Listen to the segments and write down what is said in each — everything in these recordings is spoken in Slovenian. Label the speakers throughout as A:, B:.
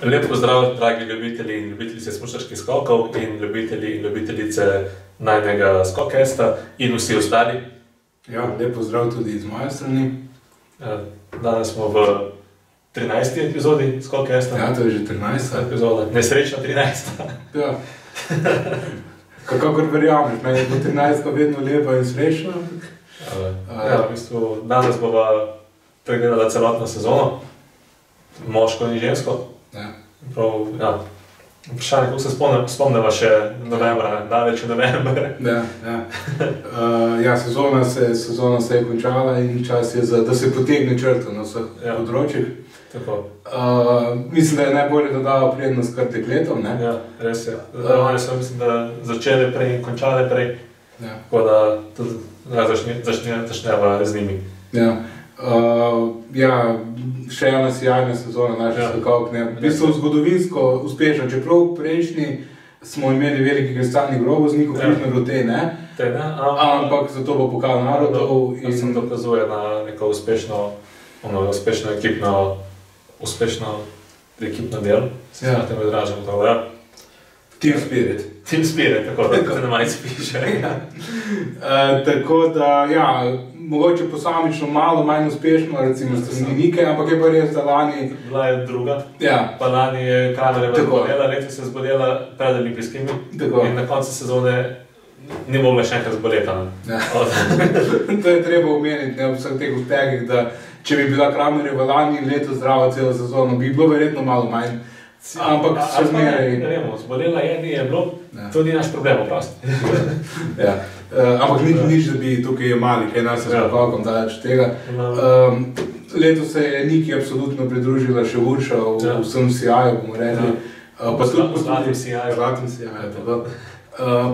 A: Lep pozdrav, dragi ljubitelji in ljubitelice smučarskih skokov in ljubitelji in ljubitelice najnega skokesta in vsi ostali.
B: Ja, lep pozdrav tudi iz moje strani.
A: Danes smo v 13. epizodi skokesta.
B: Ja, to je že 13.
A: epizoda. Nesrečna 13.
B: Ja. Kakor verjameš, meni je bo 13 vedno lepa in srečna.
A: Ja, v bistvu danes bova pregledala celotno sezono, moško in žensko.
B: Ja.
A: Prav, ja. Vprašanje, kako se spomneva še novembra, daleč november.
B: Ja, ja. Ja, sezona se je končala in čas je, da se potegne črta na vseh področjih.
A: Tako.
B: Mislim, da je najbolje, da dava prednost kar dekletom, ne?
A: Ja, res je. Oni so, mislim, da začeli prej in končali prej,
B: ja.
A: Tako da tudi začneva z njimi.
B: Ja. Ja, še ena sjajna sezona naših skakalk, ne. V bistvu zgodovinsko uspešno, čeprav prejšnji smo imeli veliki kristalni grob z Niko Križnero te, ne? Ampak zato bo pokal narodov
A: in se dokazuje na neko uspešno ekipno delo, se na tem izražam to, ja.
B: Team spirit.
A: Team spirit, tako da se na majici piše.
B: Tako da, ja, mogoče posamično malo manj uspešno, recimo strani Nike, ampak je pa res, da lani...
A: Bila je druga,
B: ja.
A: Pa lani je Kramerjeva zbolela, letos je zbolela pred olimpijskimi in na koncu sezone ni mogla še enkrat zboleti.
B: Ja. To je treba omeniti, ne, v vseh teh uspehih, da če bi bila Kramerjeva lani in letos zdrava celo sezono, bi bilo verjetno malo manj. Ampak še zmeraj...
A: Ne vemo, zbolela je, ni je bilo, to ni naš problem, oprosti.
B: Ja. Ampak nič, da bi tukaj jemali, kaj nas je skakalkom daleč tega. Letos se je Niki absolutno pridružila še Urša v vsem sijaju, bomo rekli.
A: Zlatim sijaju.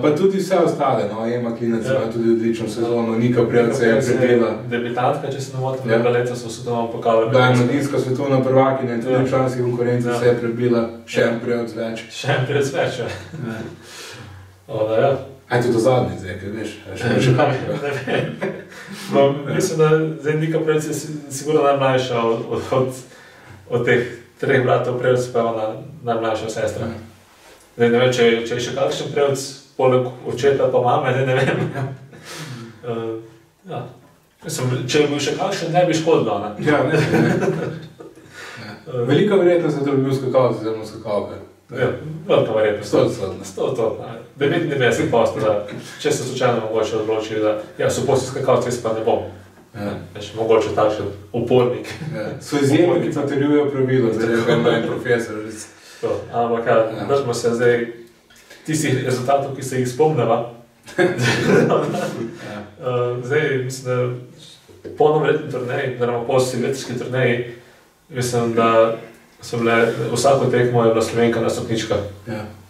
B: Pa tudi vse ostale, no, Ema Klinec ima tudi odlično sezono, Nika Prevc je prebila.
A: Debitantka, če se ne motim, je bila letos v svetovnem pokalu.
B: Da, je mladinska svetovna prvakinja in tudi v članskih konkurencih se je prebila še en Prevc več.
A: Še en Prevc več, ja. Ja.
B: Aj tudi to zadnji zdaj, kaj veš? Še kaj?
A: Ne vem. Mislim, da zdaj Nika Prevc je sigurno najmlajša od teh treh bratov Prevc, pa je ona najmlajša sestra. Zdaj ne vem, če je še kakšen Prevc, poleg očeta pa mame, zdaj ne vem. Ja. Če je bil še kakšen, ne bi škodilo, ne?
B: Ja, ne. Velika verjetnost je, da bi bil skakalc oziroma skakalka.
A: Ja, velika verjetnost.
B: 100%.
A: 99%, če se slučajno mogoče odločili, da ja, so posti skakalci, jaz pa ne bom. Mogoče takšen upornik.
B: So izjemni, ki potrjujejo pravilo, zdaj je en profesor.
A: Ampak držimo se zdaj tistih rezultatov, ki se jih spomneva. Zdaj, mislim, da po novoletni turneji, oziroma po silvestrski turneji, mislim, da so bile, vsako tekmo je bila Slovenka na stopničkah.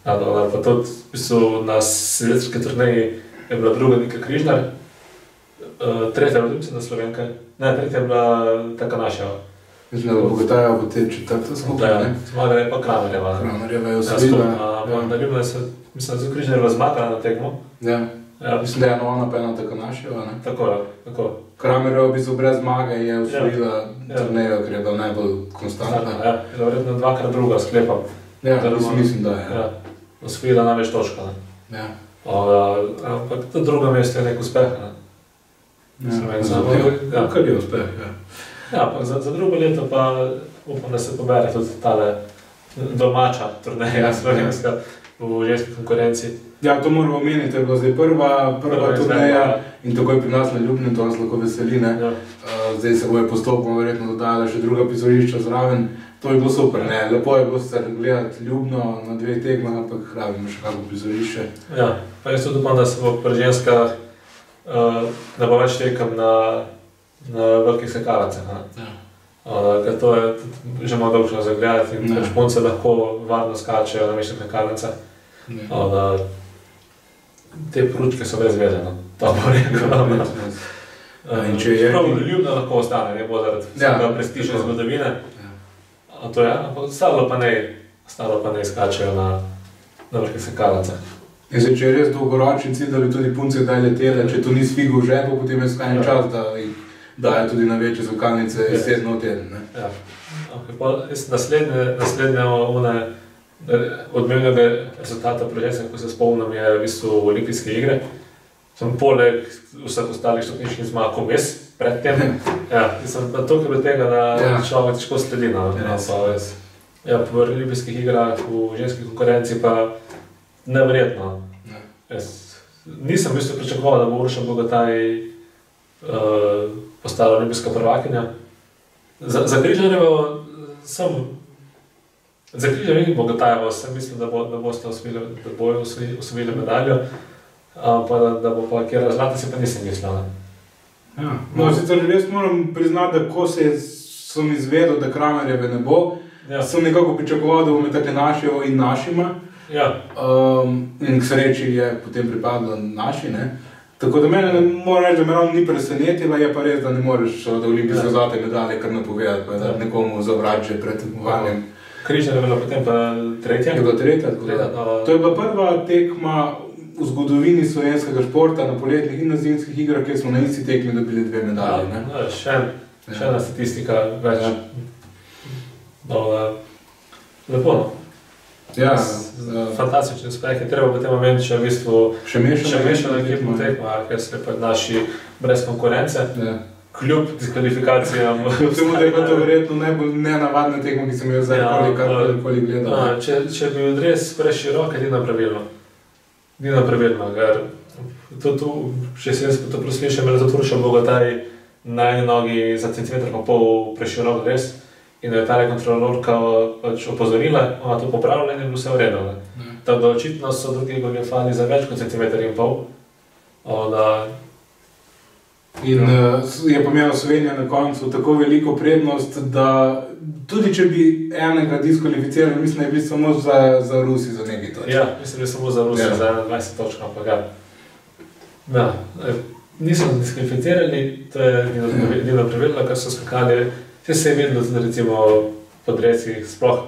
A: Pa tudi, v bistvu, na silvestrski turneji je bila druga Nika Križnar, tretja je bila Slovenka, ne, tretja je bila taka naša.
B: Mislim, da Bogotaja bo te četrta skupaj, ne?
A: Zmagala je pa Kramerjeva.
B: Kramerjeva je osvojila.
A: Na Ljubljana se, mislim, da Križnerjeva zmagala na tekmo.
B: Ja. Mislim, da je ona pa ena tako naševa, ne?
A: Tako.
B: Kramerjeva v bistvu brez zmage je osvojila turnejo, ker je bila najbolj konstantna.
A: Ja, je verjetno dvakrat druga, sklepam.
B: Ja, mislim, da je.
A: Osvojila največ točka, ne?
B: Ja.
A: Ampak to drugo mesto je nek uspeh, ne?
B: Kar je uspeh, ja.
A: Ja, pa za drugo leto pa upam, da se pobere tudi tale domača turneja slovenska v ženski konkurenci.
B: Ja, to moramo omeniti, je bila zdaj prva turneja in takoj pri nas na Ljubnem, to nas lahko veseli, ne. Zdaj se bojo postopno verjetno dodala še druga prizorišča zraven. To je bilo super, ne. Lepo je bilo sicer gledati Ljubno na dveh tekmah, ampak rabimo še kako prizorišče.
A: Ja, pa jaz tudi upam, da se bo pri ženskah da bo več tekem na velikih skakalnicah, ker to je že malo dolgo za gledati in špunce lahko varno skačejo na večjih skakalnicah. Te pručke so brez veze, to bo rekel. Ljubno lahko ostane, ne bo zaradi prestižne zgodovine. Ampak ostalo pa ne skačejo na velikih skakalnicah.
B: In zdaj, če je res dolgoročen cilj, da bi tudi punce kdaj letele, če to ni s figo v žepu, potem je skrajni čas, da jih dajo tudi na večje skakalnice iz tedna v teden, ne?
A: Ja, Naslednje odmevnega rezultata prežetja, ko se spomnim, je v bistvu Olimpijske igre. Sem poleg vseh ostalih stopničnih zmag vmes pred tem. Sem pa toliko bilo tega, da človek težko sledi. Po Olimpijskih igrah v ženski konkurenci pa neverjetno. Nisem v bistvu pričakoval, da bo Uroša Bogataj postala olimpijska prvakinja. Za Križarjevo in Bogatajevo sem mislil, da bojo osvojili medaljo, pa da bo pa kjera zlata, si pa nisem mislil.
B: Sicer res moram priznati, da ko sem izvedel, da Kramerjeve ne bo, sem nekako pričakoval, da bo med tako našo in našima. In k sreči je potem pripadlo naši, ne? Tako da mene moram reči, da me ravno ni presenetila, je pa res, da ne moreš od olimpijske zlate medalje kar napovedati, pa da nekomu zavrati že pred tekmovanjem.
A: Križar je bila potem pa tretja?
B: Je bila tretja, tako da. To je bila prva tekma v zgodovini slovenskega športa na poletnih in na zimskih igrah, kjer smo na isti tekmi dobili 2 medalje.
A: Še ena statistika več. Lepo. Fantastični uspeh je treba potem omeniti, če v bistvu še mešano ekipno tekmo, ker so pa naši brez konkurence, kljub diskvalifikacijam.
B: Kljub temu, da je pa to verjetno najbolj nenavadna tekma, ki sem jo zdaj karkoli gledal.
A: Če bi odres preširok, je edino pravilno, ker še se jaz to proslišam, je zato Uroša Bogataj na eni nogi za centimeter pa pol preširok dres. In da je ta kontrolorka opozorila, ona to popravila in je bilo vse v redu. Tako da očitno so drugi goljufali za več kot centimeter in pol.
B: In je pa imela Slovenija na koncu tako veliko prednost, da tudi če bi enega diskvalificirali, mislim, da je bili samo za Rusi za nekaj točk.
A: Mislim, da je samo za Rusi za 20 točk, ampak niso diskvalificirali, to je Nino Prevedla, kar so skakali. Se je videlo, da recimo po dresih sploh.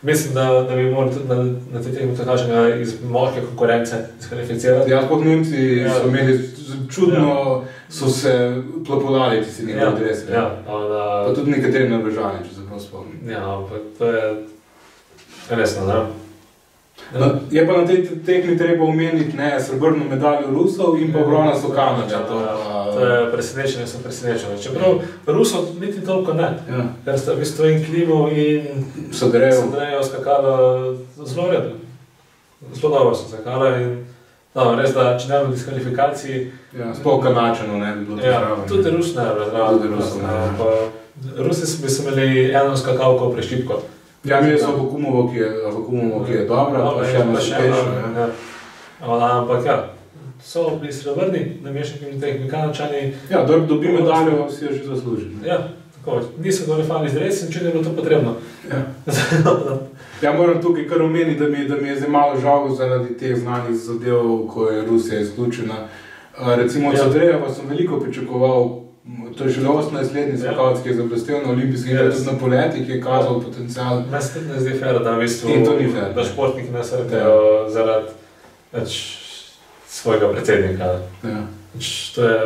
A: Mislim, da bi morali tudi na te tekme kaženja iz moke konkurence diskvalificirati.
B: Sploh Nemci so imeli čudno, so se plapolali, če si nekaj dresi. Pa tudi nekateri Norvežani, če se prav spomnim.
A: Ampak to je resno, ne?
B: Je pa na tej tekmi treba omeniti srebrno medaljo Rusov in pa bronasto Kanadča.
A: To je presenečenje. Čeprav Rusov niti toliko ne, ker sta v bistvu in Klimov in Soderejo skakala zelo redno. Zelo dobro so skakala in res, da če ne bi diskvalifikaciji...
B: Sploh Kanadčano ne bi bilo to.
A: Tudi Rus ne bi zdravo. Rusi bi se imeli eno skakalko prešipko.
B: Imeli so Avakumovo, ki je dobra, pa še eno uspešno.
A: Ampak so bili srebrni, nameščeni tekmi Kanadčani.
B: Dobi medaljo, si jo že zasluži.
A: Tako, niso goljufali z res in če je bilo to potrebno.
B: Moram tukaj kar omeniti, da mi je zdaj malo žal zaradi teh znanih zadev, ko je Rusija izključena. Recimo od Soderejeva sem veliko pričakoval. To je že 18-letni skakalec, ki je zablestel na olimpijskih igrah, tudi na poletih, ki je kazal potencial.
A: Meni se tudi ne zdi fair, da športniki ne srkajo zaradi svojega predsednika.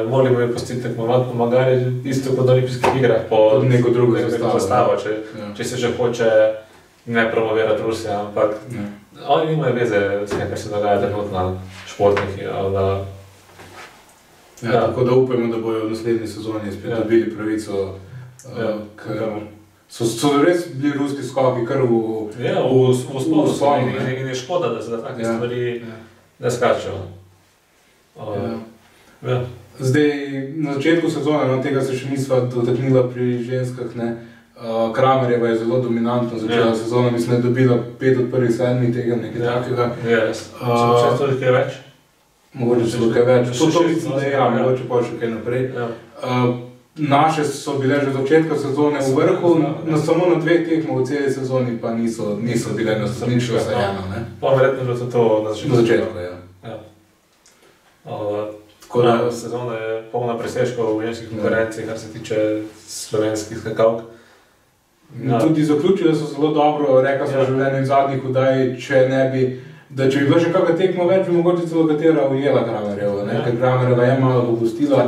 A: Morali bi postiti tekmovati, pomagari isto kot na olimpijskih igrah po
B: neko drugo
A: zastavo, če se že hoče ne promovirati Rusija, ampak oni nimajo veze s tem, kar se dogaja trenutno športniki.
B: Tako da upajmo, da bojo v naslednji sezoni spet dobili pravico. So res bili ruski skoki kar v spolu.
A: In je škoda, da se da take stvari ne skačejo.
B: Zdaj, na začetku sezone, tega se še nisva dotaknila pri ženskah, Kramerjeva je zelo dominantno začela sezono, mislim, da je dobila 5 od prvih 7 tega, nekaj takega.
A: Če to je več?
B: Mogoče celo kaj več. To mislim, da je mogoče pa še kaj naprej. Naše so bile že od začetka sezone v vrhu, samo na 2 tekmah v celi sezoni pa niso bile na stopničku vsajeno.
A: Pa verjetno je bilo to na začetku. Sezona je polna presežkov v ženskih konkurenciji, kar se tiče slovenskih skakalk.
B: Tudi zaključile so zelo dobro, rekla so že v enem zadnjih oddaj, če bi bila še kakšna tekma več, bi mogoče celo katera ujela Kramerjeva, ker Kramerjeva je malo popustila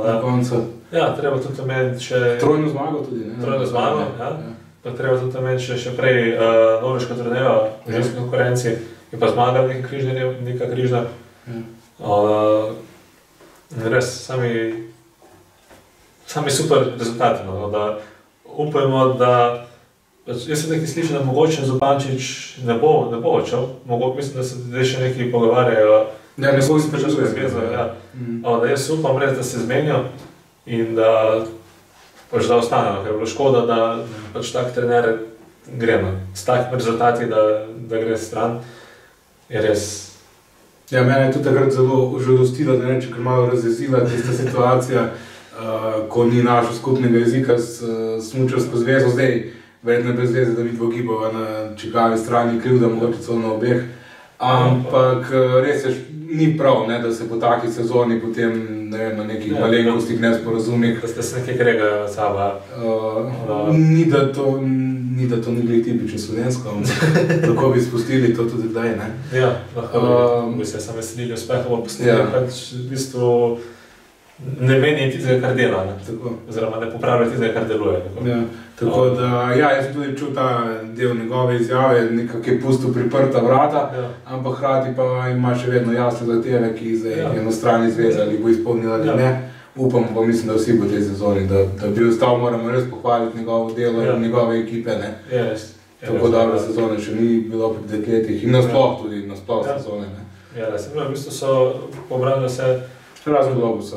B: na koncu.
A: Ja, treba tudi omeniti še...
B: Trojno zmago tudi, ne?
A: Trojno zmago, ja. Pa treba tudi omeniti še prej norveška turneja v ženski konkurenci in pa zmaga Nika Križnar. Res, sami super rezultati, no, da upajmo, da jaz sem nekaj slišal, da mogoče Zupančič ne bo odšel, mislim, da se zdaj še nekaj pogovarjajo.
B: Ja, ne bo si pričakuje
A: zvezo, ja. Da jaz upam res, da se zmenijo in da ostane, ker je bilo škoda, da tak trener gre, s takimi rezultati, da gre stran, je res.
B: Ja, mene je tudi takrat zelo užalostilo, da ker malo razjezila tista situacija, ko ni našel skupnega jezika s smučarsko zvezo, zdaj verjetno brez veze, da mi dvogibava na čigavi strani krivda, mogoče celo na obeh, ampak res je, ni prav, ne, da se po taki sezoni potem, ne vem, na nekih malenkostih nesporazumih.
A: Da ste se nekaj kregajo od saba.
B: Ni da to ni bili tipično slovensko, tako bi spustili to tudi kdaj, ne?
A: Ja, lahko bi se sam veselili uspeha, bo postili, pač v bistvu ne meni tistega, kar dela, ne? Oziroma ne popravlja tistega, kar deluje.
B: Ja, tako da, ja, jaz sem tudi čul ta del njegove izjave, nekako je pustil priprta vrata, ampak hkrati pa ima še vedno jasne zahteve, ki zdaj enostrani zveze ali bo izpolnila ali ne. Upam, pa mislim, da vsi bo tej sezoni, da bi ostal, moramo res pohvaliti njegovo delo in njegove ekipe, ne. Tako dobre sezone še ni bilo pri dekletih in nasploh tudi, nasploh sezone, ne.
A: Ja, res, v bistvu so pobrali se
B: razen Globusa,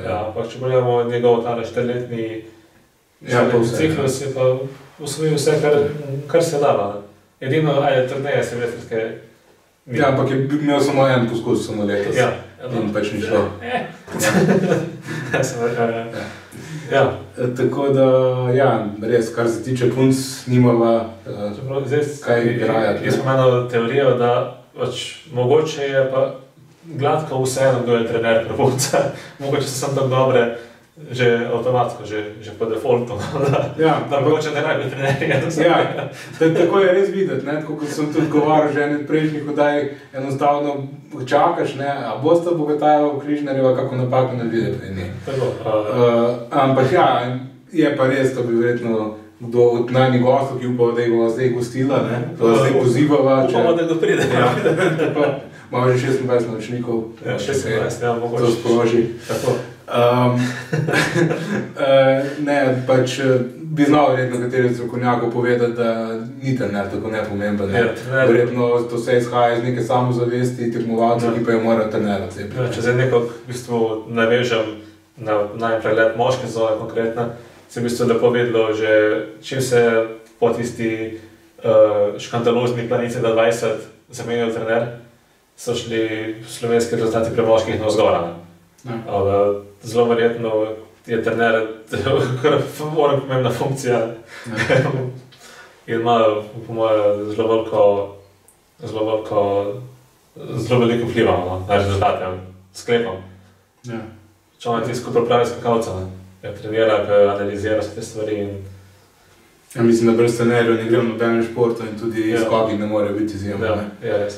A: ja, ampak če pogledamo njegov tale 4-letni ciklus, je pa osvojil vse, kar se dava. Edino, turneje semestrske ni.
B: Ja, ampak je imel samo en poskus, samo letos.
A: Ja.
B: In pač ni šlo.
A: Ja.
B: Tako da, ja, res, kar se tiče punc, nimava kaj igrajati.
A: Jaz imam eno teorijo, da mogoče je pa gladko vseeno, kdo je trener prvunca. Mogoče so sam tako dobre, že avtomatsko, že po defaultu, da mogoče ne rabi trenerja.
B: Ja, tako je res videti, ne, tako kot sem tudi govoril že ene prejšnjih oddaj, enostavno čakaš, ne, a boste Bogatajeva v Križnarjeva kako napako ne vide, pa ne. Ampak ja, je pa res, to bi verjetno kdo od najnih gostov, ki upava, da jih bova zdaj gostila, ne, da zdaj pozivava.
A: Upamo, da ga pride.
B: Ja, imamo že 26 naročnikov.
A: Ja, 26, ja, mogoče.
B: To sproži.
A: Tako.
B: Ne, pač bi znal verjetno kateri strokovnjakov povedati, da ni trener tako nepomemben. Verjetno to se izhaja iz neke samozavesti tekmovalcev, ki pa jo mora trenera cepiti.
A: Če zdaj nekako v bistvu navežem na najpregled moške sezone konkretno, se v bistvu lepo vedelo, že čim se po tisti škandalozni planici 20 zamenjal trener, so šli slovenski rezultati pri moških navzgor. Zelo verjetno je trener kar pomembna funkcija in ima po moje zelo veliko vpliva na rezultate, sklepam. Če on je ti skupaj pravi skakalca, trenira, analizira vse te stvari in...
B: Ja, mislim, da brez trenerjev ne grem v nobenem športu in tudi skoki ne morejo biti izjemno.
A: Ja, res.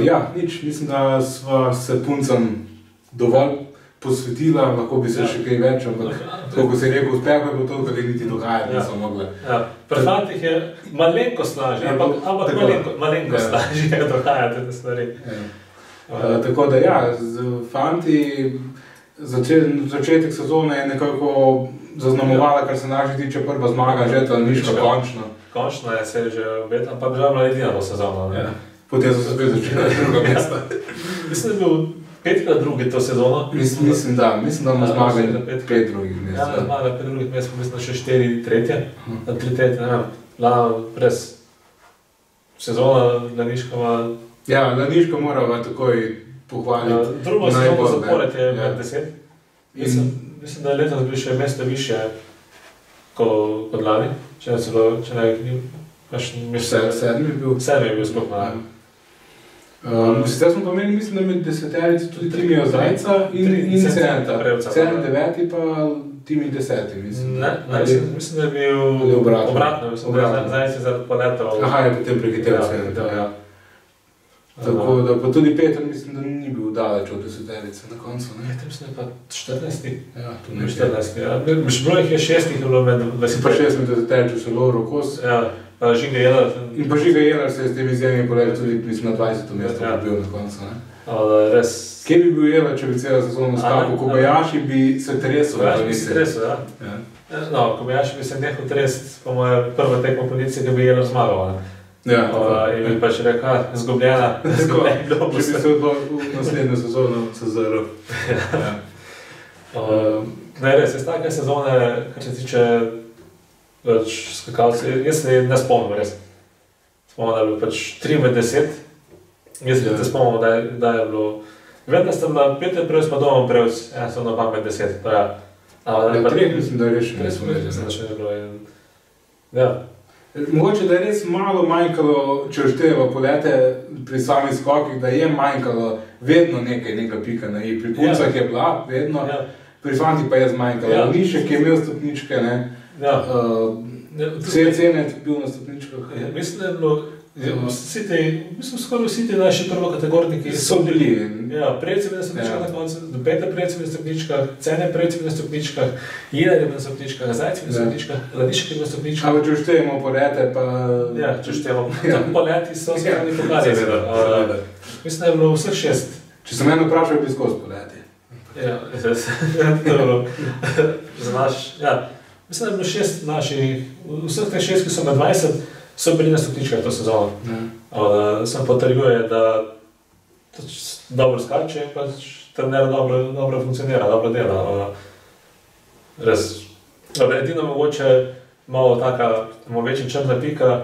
B: Ja, nič, mislim, da sva se puncam dovolj posvetila, lahko bi se še kaj več, ampak tako, ko se je rekel, uspeh je bilo to, da niti dogajati niso mogle.
A: Pri fantih je malenkost lažje, ampak malenkost lažje dogajati te stvari.
B: Tako da ja, z fanti začetek sezone je nekako zaznamovala, kar se naši tiče prva zmaga, že to ni šlo končno.
A: Končno je se že obet, ampak žal mladina bo sezono.
B: Potem so se spet začela druga mesta.
A: Mislim, da je bil 5 drugi to sezono.
B: Mislim, da bomo zmagali 5 drugih mest.
A: Ja, zmagali 5 drugih mest, pa mislim, še 4 tretje. 3 tretje, ne vem, Lana brez sezona Laniškova.
B: Ja, Laniško morava takoj pohvaliti.
A: Drugo sezono zapored je med 10. Mislim, da je letos bil še mesto više kot lani. Če ne
B: sedmi je bil.
A: Sedmi je bil skupno.
B: Zdaj smo pa imeli, mislim, da med deseterici tudi Timijo Zajca in Seneta. 7-9 pa Timi 10, mislim.
A: Ne, mislim, da je bil obratno. Zajc je zaradi poletov.
B: Aha, je potem prehitel Seneta. Tako da pa tudi Peter mislim, da ni bil daleč od 10-terice na koncu.
A: Tam sem pa 14.
B: Ja, tu
A: ne 14. Ja. Bilo jih je 6, je bilo med 20.
B: Pa 6 med 10-terice so Lovro Kos.
A: Ja, pa Žiga Jelar.
B: In pa Žiga Jelar se je s temi izjemami polegel tudi mislim na 20. mesto bil na koncu.
A: Res...
B: Kje bi bil Jelar, če bi cela sezono skakal? Kobayashi bi se tresel.
A: Kobayashi bi se tresel, ja. No, Kobayashi bi se nehal trest, po moje prva tekma kondicije, ki bi Jelar zmagal. Ja, in bi pač rekel, zgubljena.
B: Če bi se odločil v naslednjo sezono SZR.
A: Ne, res, iz take sezone, kar se tiče skakalcev, jaz se ne spomnim, res. Spomnim, da je bilo pač 3 med 10. Jaz se spomnim, da je bilo... Vedno sem bila Peter Prevc pa Domen Prevc, sem na 2 med 10, to je.
B: Treh mislim, da je res še
A: ne bilo. Ja.
B: Mogoče, da je res malo manjkalo, če ošteva polete pri samih skokih, da je manjkalo vedno neka pika na i. Pri puncah je bila, vedno, pri fantih pa je zmanjkalo. Nišek je imel stopničke, ne. Vse cene je bil na stopničkah.
A: Mislim, da je bilo, skoraj vsi ti naši prvokategorniki
B: so bili.
A: Ja, Prevc je bil na stopničkah na koncu, Peter Prevc je bil na stopničkah, Cene Prevc je bil na stopničkah, Jelar je bil na stopničkah, Zajc je bil na stopničkah, Ladišek je bil na stopničkah.
B: Ampak če uštejemo polete pa...
A: Ja, če uštejemo. Poleti so se radi pokazali. Mislim, da je bilo vseh 6.
B: Če sem eno vprašal, bi skozi poleti.
A: Ja, dobro. Mislim, da je bilo 6 naših, vseh teh 6, ki so na 20, so bili na stopničkah to sezono. Sem potrjuje, da dobro skače in pač trener dobro funkcionira, dobro dela. Res. Edino mogoče malo taka, večja črna pika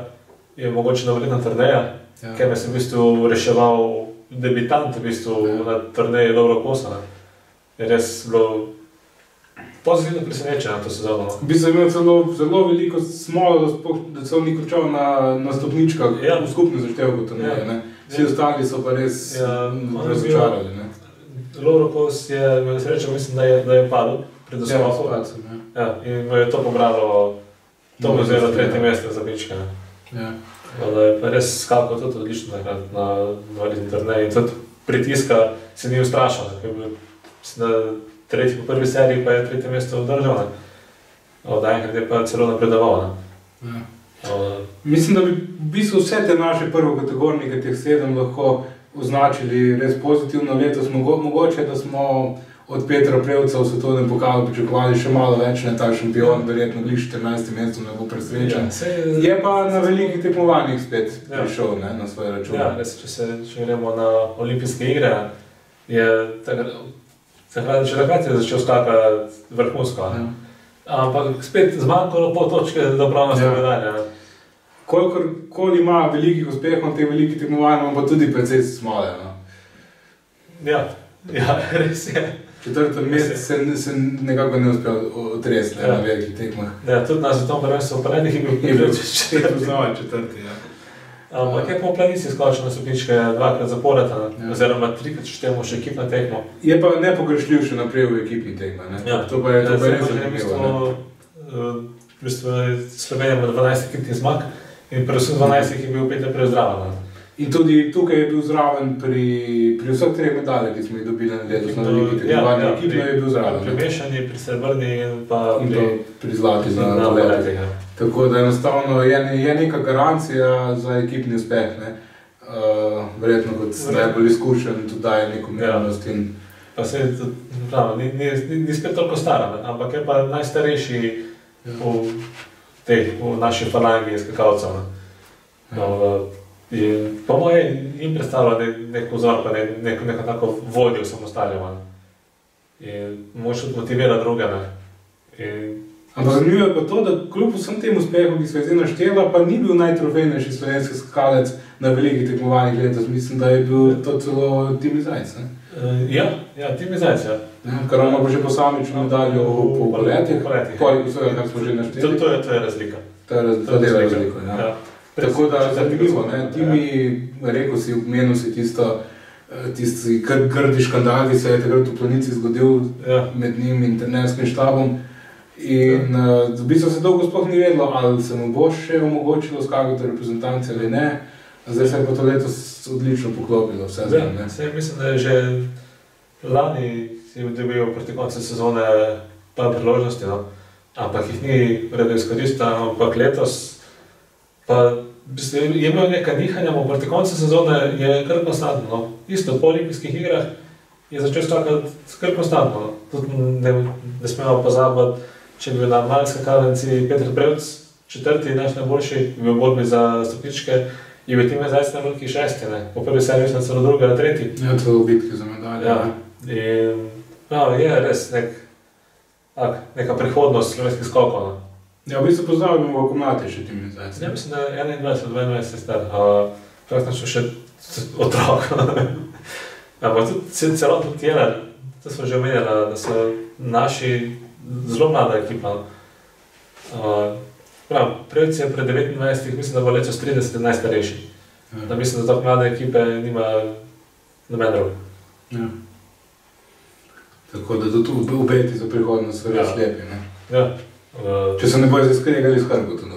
A: je mogoče novoletna turneja, ker me sem v bistvu reševal debitant v bistvu na turneji Lovro Kosa. Je res bilo pozitivno presenečen na to sezono.
B: Bi se imel zelo veliko smolo, da celo ni končal na stopničkah v skupni zaštevku turneje. Vsi ostali so pa res razočarali.
A: Lovro Kos je imel srečo, mislim, da je padel pred skokom. In mu je to pobralo, to mu je vzelo 3. mesto za pičke. Da je pa res skakal tudi odlično takrat na novoletni turneji. In tudi pritiska se ni ustrašal. Mislim, da 3. po prvi seriji pa je 3. mesto vdržal. Enkrat je pa celo napredoval.
B: Mislim, da bi v bistvu vse te naše prvokategornike, teh 7 lahko označili res pozitivno letos. Mogoče, da smo od Petra Prevca v svetovnem pokalu pričakovali še malo več, ne ta šampion, verjetno glih 14. mesto ne bo presrečen. Je pa na velikih tekmovanjih spet prišel na svoj račun.
A: Ja, res, če gremo na olimpijske igre, je takrat je začel skakati vrhunsko. Ampak spet zmanjkalo pol točke do bronasta medalja.
B: Kolikor ima velikih uspehov na teh velikih tekmovanjih, pa tudi precej smole.
A: Ja, res je.
B: 4. mest se nekako ne uspel otresti na velikih tekmah.
A: Ja, tudi na svetovnem prvenstvu v Planicah je bil
B: 4.
A: Ampak je po Planici skočil na stopničke 2-krat zapored, oziroma 3-krat, če štejemo še ekipna tekmo.
B: Je pa nepogrešljiv še naprej v ekipni tekmi. To pa je res zanimivo.
A: V bistvu Slovenija ima 12 ekipnih zmag in pri vseh 12 je bil Peter Prevc zraven.
B: In tudi tukaj je bil zraven pri vseh 3 medaljah, ki smo jih dobili na letos na velikih tekmovanjih. Ekipno je bil zraven.
A: Pri mešani, pri srebrni in pa
B: pri zlati na letih. Tako da enostavno je neka garancija za ekipni uspeh. Verjetno kot najbolj izkušen tudi daje neko mirnost.
A: Pa se ni spet toliko stara, ampak je pa najstarejši v naši falangi skakalcev. Po moje jim predstavlja nek vzor, pa neko tako vodjo samostaljama. In moraš tudi motivirati druge.
B: Ampak zanimivo je pa to, da kljub vsem tem uspehom, ki so jih zdaj naštela, pa ni bil najtrofejnejši slovenski skakalec na velikih tekmovanjih letos. Mislim, da je bil to celo Timi Zajc.
A: Ja, Timi Zajc, ja.
B: Kar ima pa že posamično medaljo po poletih. Koliko vsega, kar smo že našteli.
A: To je razlika.
B: To dela razliko, ja. Tako da zanimivo, Timi, rekel si, omenil si tisti grdi škandal, ki se je takrat v Planici zgodil med njim in trenerskim štabom. In v bistvu se dolgo sploh ni vedelo, ali se mu bo še omogočilo skakati reprezentanci ali ne. Zdaj se je pa to letos odlično poklopilo, vse zdaj, ne?
A: Mislim, da je že lani je dobil proti koncu sezone pa priložnosti, no? Ampak jih ni vredno izkoristiti, ampak letos pa je imel nekaj nihanja, proti koncu sezone je kar konstantno, no? Isto po olimpijskih igrah je začel skakati kar konstantno, no? Tudi ne smemo pozabiti, če bi bil na mali skakalnici Peter Prevc, četrti naš najboljši, v borbi za stopničke, je bil time zdaj na veliki šesti, ne? Po prvi seriji mislim celo druga, tretji.
B: Ja, to je v bitki za medalje.
A: Ja, in je res neka prihodnost slovenskih skokov, no?
B: Ja, v bistvu pozdravljamo v mladejši timi zdaj.
A: Ja, mislim, da je 21-22 je star, praktično še otrok. Ampak tudi celotno Jeler, to smo že omenjali, da so naši zelo mlada ekipa. Prevc je pred 29, mislim, da bo letos 30 najstarejši. Da mislim, da tako mlade ekipe nima noben rok.
B: Ja. Tako da tudi obeti za prihodnost so res lepi, ne?
A: Ja.
B: Če se ne bojo zaskregali s Hrgoto, no?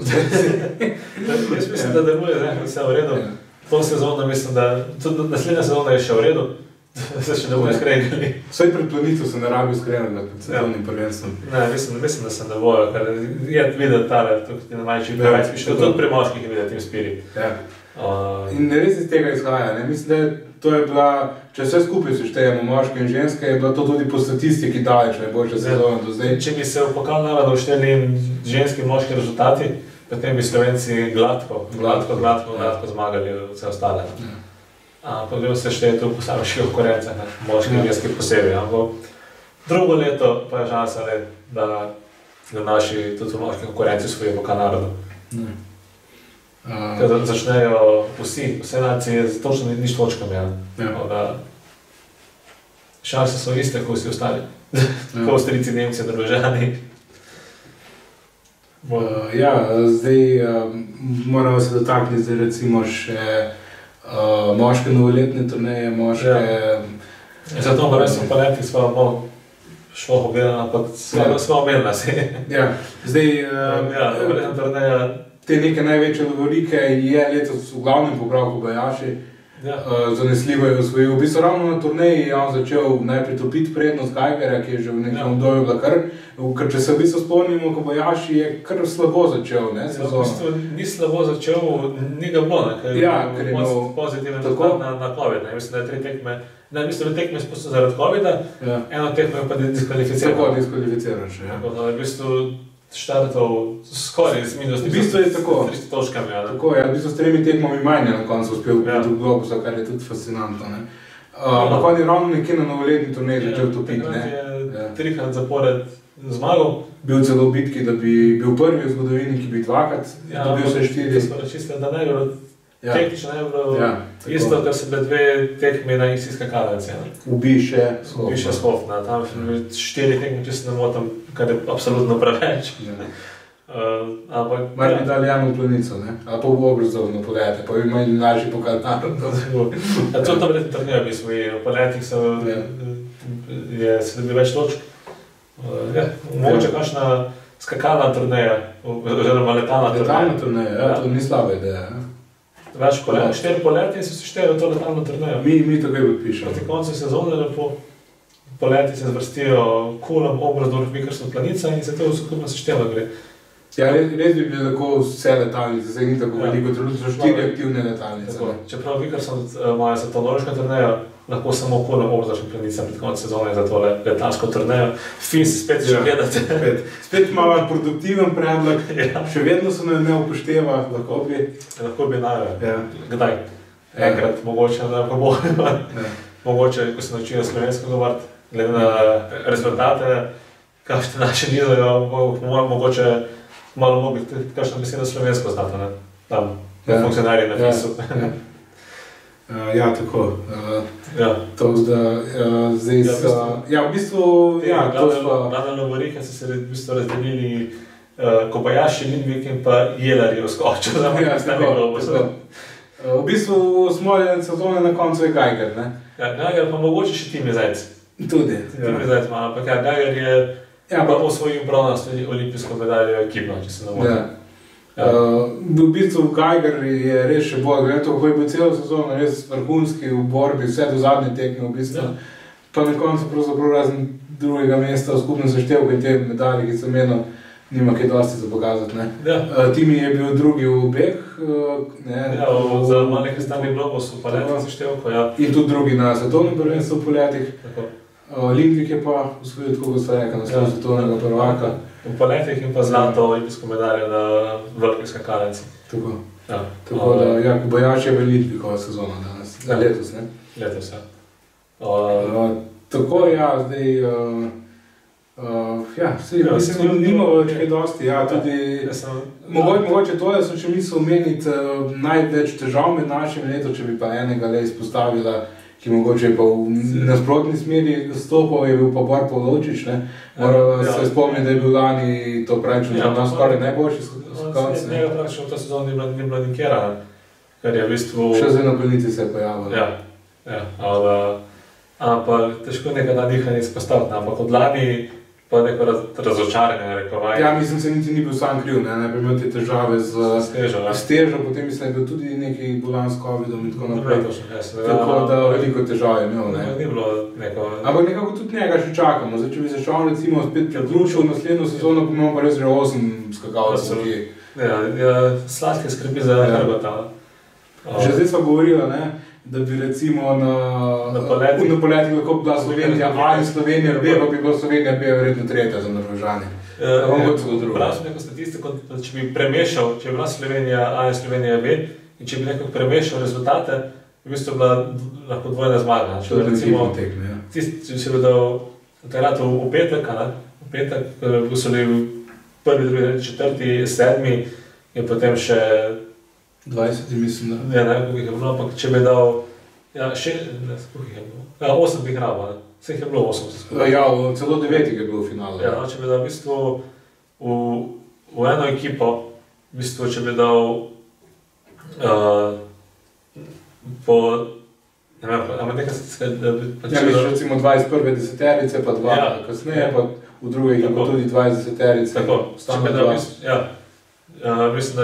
A: Jaz mislim, da deluje vse v redu. To sezono mislim, da tudi naslednja sezona je še v redu. Se še ne bojo skregali.
B: Vsaj pred planico se ne rabi skrenati pred sezonnim prvenstvom.
A: Ne, mislim, da se ne bojo, ker je videti tale, tukaj na manjših prvenstvi, še tudi pri moških je videti Team Spirit.
B: In res iz tega izhaja, ne? Mislim, da to je bila, če vse skupaj seštejemo moške in ženske, je bila to tudi po statistiki daleč najboljša sezona do zdaj.
A: Če bi se v pokal narodov šteli ženski in moški rezultati, potem bi Slovenci gladko zmagali vse ostale. Ampak gremo se šteti v posamečnih konkurencah, moški in ženski posebej. Drugo leto pa je šansa, da naši tudi v moški konkurenci svoji pokal narodov. Ker začnejo vse nacije z točno nič točkami. Šanse so iste, kot vsi ostali. Kot Avstrijci, Nemci, Norvežani.
B: Zdaj moramo se dotakniti zdaj recimo še moške novoletne turneje, moške...
A: Zato pa res v paletih smo šlo obdelana, ampak smo omenila si.
B: Zdaj...
A: Novoletna turneja
B: te neke največje lovorike je letos v glavnem pobral Kobayashi. Zanesljivo je osvojil. V bistvu ravno na turneji je on začel najprej topiti prednost Geigerja, ki je že v nekem obdobju bila ker če se v bistvu spomnimo, Kobayashi je kar slabo začel, ne, sezono.
A: V bistvu ni slabo začel, ni ga bilo, ker je imel pozitiven rezultat na COVID. Mislim, da je 3 tekme, mislim, da tekme spustil zaradi COVID-a, eno tekme je pa diskvalificiral.
B: Tako diskvalificiral še, ja.
A: V bistvu štartov skoraj z minus 300 točkami.
B: Tako je, v bistvu s 3 tekmami manj na koncu uspel v Globusa, kar je tudi fascinantno. Ampak on je ravno nekje na novoletni turneji začel topiti.
A: Je 3krat zapored zmagal.
B: Bil celo v bitki, da bi bil prvi v zgodovini, ki bi 2krat dobil vse 4.
A: Čisto, da ne bi bilo tehnično ne bi bilo isto, kar se bile 2 tekme na isti skakalnici.
B: Ubiše
A: Schof, tam 4 tekme, če se ne motim, kar je absolutno preveč.
B: Mar bi dali Janu Planico, ne? Ali pa v obrazovno poletje, pa bi imeli lažji pokal narodov.
A: To verjetno turnijo bi svoji, v poletjih se dobi več točk. Mogoče kakšna skakalna turneja, oziroma letalna turneja.
B: Letalna turneja, to ni slaba ideja.
A: Več poletja, 4 poletja in se štejejo to letalno turnejo.
B: Mi takoj podpišemo.
A: Proti koncu sezone lepo. Poleti se zvrstijo Kulm, Oberstdorf, Vikerstone, Planica in se to skupno seštelo gre.
B: Ja, res bi bili tako vse letalnice, zdaj ni tako veliko, trenutno so 4 aktivne letalnice.
A: Čeprav Vikerstone imajo za to norveško turnejo, lahko samo Kulm, Oberstdorf in Planica pred koncu sezone za to letalsko turnejo. Fins spet že gledate.
B: Spet malo produktiven predlog, še vedno se ne upošteva, lahko
A: bi najve. Kdaj? Enkrat, mogoče, da pa bo. Mogoče, ko se naučijo slovensko govoriti, glede na rezultate, kakšne naše nizajo, mogoče malo mogli kakšno besedo slovensko znati, ne? Tam, funkcionarji na FIS-u.
B: Ja, tako. To, da zdaj so... Ja, v bistvu...
A: Glavne lovorike so se v bistvu razdelili Kobayashi, Lindvik in pa Jelerjev skočil.
B: Ja, tako. V bistvu smo sezone na koncu je Geiger, ne?
A: Ja, Geiger pa mogoče še Tim Zajc.
B: Tudi.
A: Tim Zajc ima, ampak Geiger je pa osvojil bronasto olimpijsko medaljo ekipno, če se ne motim.
B: V bistvu Geiger je res še bolj, kako je bil celo sezono res vrhunski v borbi, vse do zadnje tekme v bistvu. Pa na koncu pravzaprav razen drugega mesta v skupnem seštevku in te medalje, ki so menil, nima kaj dosti za pokazati. Timi je bil drugi v obeh.
A: Za malih kristalnih globus v poletih seštevku.
B: In tudi drugi na svetovnem prvenstvu v poletih. Lindvik je pa osvojil, tako kot ste rekli, na svojem svetovnega prvaka.
A: V poletih in pa zlato olimpijsko medaljo na vrhnih skakalnici.
B: Tako da, Bojač je v Lindvikova sezona danes. Letos, ne?
A: Letos,
B: Tako, zdaj... mislim, nima več kaj dosti, tudi... Mogoče to, da so še mislil omeniti največ težav med našim letom, če bi pa enega izpostavila, ki mogoče pa v nasprotni smeri stopal, je bil pa Bor Pavlovčič, ne? Moram se spomniti, da je bil lani to pravično, da nam skoraj najboljši skakalec.
A: Njega praktično v ta sezon ni bilo nikjera, ker je v bistvu...
B: Še zdaj na plenici se je pojavil.
A: Ampak težko nekaj dihanja izpostaviti, ampak od lani pa neko razočaranje rekovanje.
B: Mislim, se niti ni bil sam kriv, najprej imel te težave s težo, potem mislim, da je bil tudi neki bolan s COVID-om in tako naprej. Tako da veliko težav je imel.
A: Ni bilo neko...
B: Ampak nekako tudi njega še čakamo. Zdaj, če bi se šel recimo spet pridručil naslednjo sezono, pa imamo pa res že 8 skakalcev, ki...
A: Sladke skrbi za hrbata.
B: Že zdaj sva govorila, da bi recimo na poletih lahko bila Slovenija A in Slovenija B, pa bi bila Slovenija B verjetno tretja za Norvežani.
A: Bral sem neko statistiko, če bi premešal, če bi bila Slovenija A in Slovenija B, in če bi nekako premešal rezultate, bi v bistvu bila lahko dvojna zmaga.
B: To je recimo tekme,
A: Če si bi dal takrat v petek, ko so bili prvi, drugi, četrti, sedmi in potem še
B: 20, mislim, da.
A: Koliko jih je bilo, ampak če bi dal, koliko jih je bilo? 8 bi hraba, vseh je bilo 8.
B: Celo 9 je bilo v finalu.
A: Če bi dal v bistvu v eno ekipo, v bistvu, če bi dal po, ne vem, ampak nekaj se...
B: recimo 21 deseterice, pa 2 kasneje, pa v druge ekipo tudi 20 deseterice.
A: Tako, če bi dal, mislim,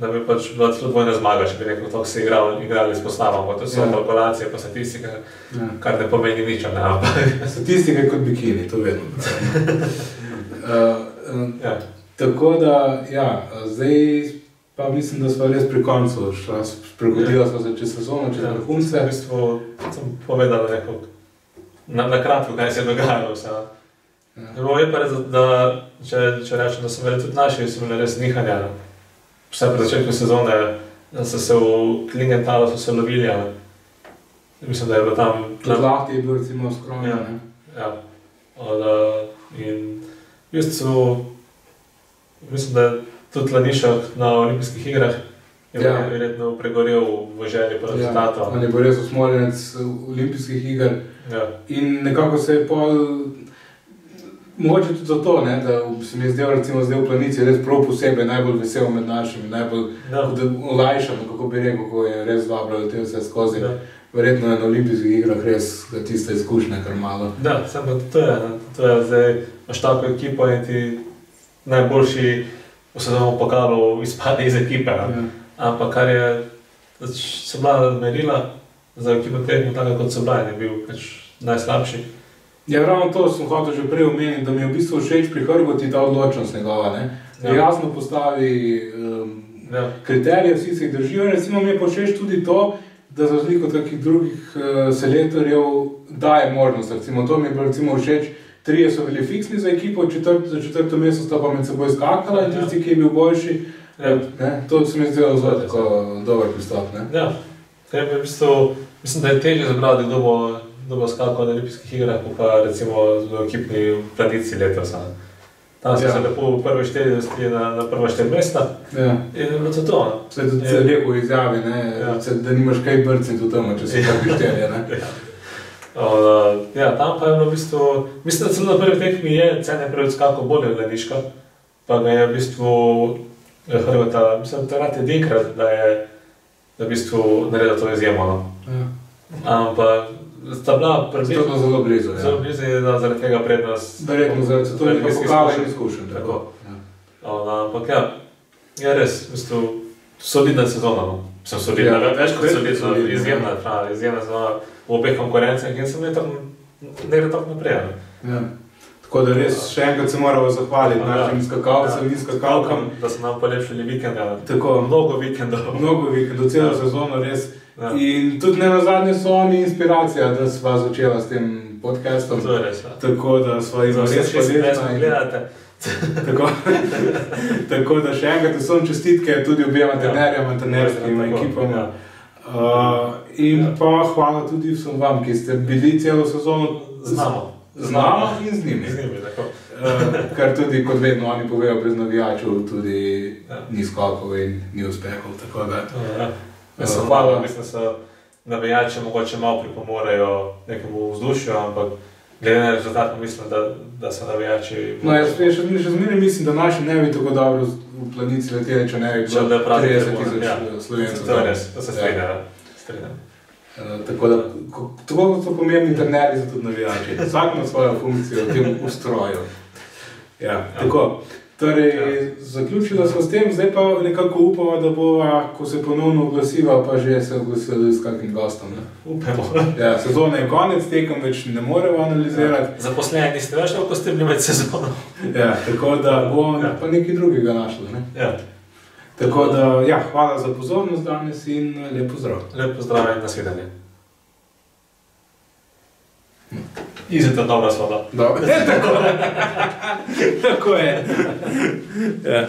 A: da bi pač bila celo dvojna zmaga, če bi nekako tako se igrali s postavama, to so kalkulacije pa statistika, kar ne pomeni nič,
B: Statistika je kot bikini, to vedno. Tako da, zdaj pa mislim, da smo res pri koncu, prehodila smo se čez sezono, čez vrhunce.
A: V bistvu sem povedala nekako, na kratko, kaj se je dogajalo vse. Je pa res, da če rečem, da so bili tudi naši, so bili res nihanja. Vse pred začetku sezone so se v Klingentalu so se lovili. Mislim, da je bilo tam...
B: Lahti je bil recimo skromno.
A: In v bistvu, mislim, da tudi Lanišek na olimpijskih igrah je verjetno pregorel v želji po rezultatu.
B: On je bil res osmoljenec olimpijskih iger in nekako se je pol... Mogoče tudi zato, da se mi je zdel recimo zdaj v Planici res prav posebej najbolj vesel med našimi, najbolj olajšan, kako bi rekel, ko je res dobro letel vse skozi. Verjetno je na olimpijskih igrah res tista izkušnja kar malo.
A: Samo to je zdaj, imaš tako ekipo in ti najboljši v sezono pokalu izpade iz ekipe. Ampak kar je, so bila merila za ekipo tekmo tako kot so bila in je bil najslabši.
B: Ravno to sem hotel že prej omeniti, da mi je v bistvu všeč pri Hrvati ta odločnost njegova. Jasno postavi kriterije, vsi se jih držijo. Recimo mi je pa všeč tudi to, da za razliko od kakih drugih selektorjev daje možnost. Recimo to mi je bilo recimo všeč, 3 so bili fiksni za ekipo, za četrto mesto sta pa med seboj skakala in tisti, ki je bil boljši. To se mi je zdelo zelo tako dober pristop.
A: V bistvu, mislim, da je težje zabrati, kdo bo skakal na olimpijskih igrah, pa recimo v ekipni Planici letos. Tam so se lepo v prve 4 dostali na prva 4 mesta in je bilo to.
B: Vse tudi se lepo izjavi, da nimaš kaj brcniti v tem, če so prvi 4.
A: Tam pa je bilo v bistvu, mislim, da celo na prvi tekmi je Cene prvi skakal bolje od Laniška, pa ga je v bistvu Hrvata, mislim, takrat edinkrat, da je v bistvu naredil to izjemno. Ampak sta bila
B: približno zelo blizu.
A: Zelo blizu je zaradi tega prednost.
B: Verjetno zaradi to je pa pokala in izkušen.
A: Ampak Ja, res, v bistvu, solidna sezona, no. Sem solidna, več kot solidna, izjemna sezona v obeh konkurencah in sem nekaj tako naprej.
B: Ja. Tako da res še enkrat se moramo zahvaliti našim skakalcem in skakalkam.
A: Da so nam polepšali vikende.
B: Tako.
A: Mnogo vikendov,
B: celo sezono res. Ja. In tudi ne nazadnje so oni inspiracija, da sva začela s tem podcastom.
A: To je res, ja.
B: Tako da sva jim res
A: gledate.
B: Tako da še enkrat vsem čestitke tudi objema trenerjama, trenerskima ekipama. In pa hvala tudi vsem vam, ki ste bili celo sezono z nami in z njimi. Kar tudi, kot vedno oni povejo, brez navijačev tudi ni skokov in ni uspehov. Tako da
A: hvala. Mislim, da so navijači mogoče malo pripomorejo nekemu vzdušju, ampak glede na rezultat mislim, da so navijači...
B: No, jaz še zmeraj mislim, da naši ne bi tako dobro v Planici leteli, če ne bi bilo 30,000 Slovencev.
A: To je res, to se strinjam.
B: Tako da, tako so pomembni trenerji, so tudi navijači. Vsak ima svojo funkcijo v tem ustroju. Ja, tako. Torej, zaključila smo s tem, zdaj pa nekako upamo, da bova, ko se ponovno oglasiva, pa že se oglasili s kakvim gostom.
A: Upamo.
B: Ja, sezona je konec, tekem več ne moremo analizirati.
A: Zaposleni ste več, ko ste bili med sezono.
B: Ja, tako da bomo pa nekaj drugega našli. Ne?
A: Ja.
B: Tako da, ja, hvala za pozornost danes in lep pozdrav.
A: Lep pozdrav in nasvidenje. Izjemno dobra svoda.
B: Dobro, tako je. Ja.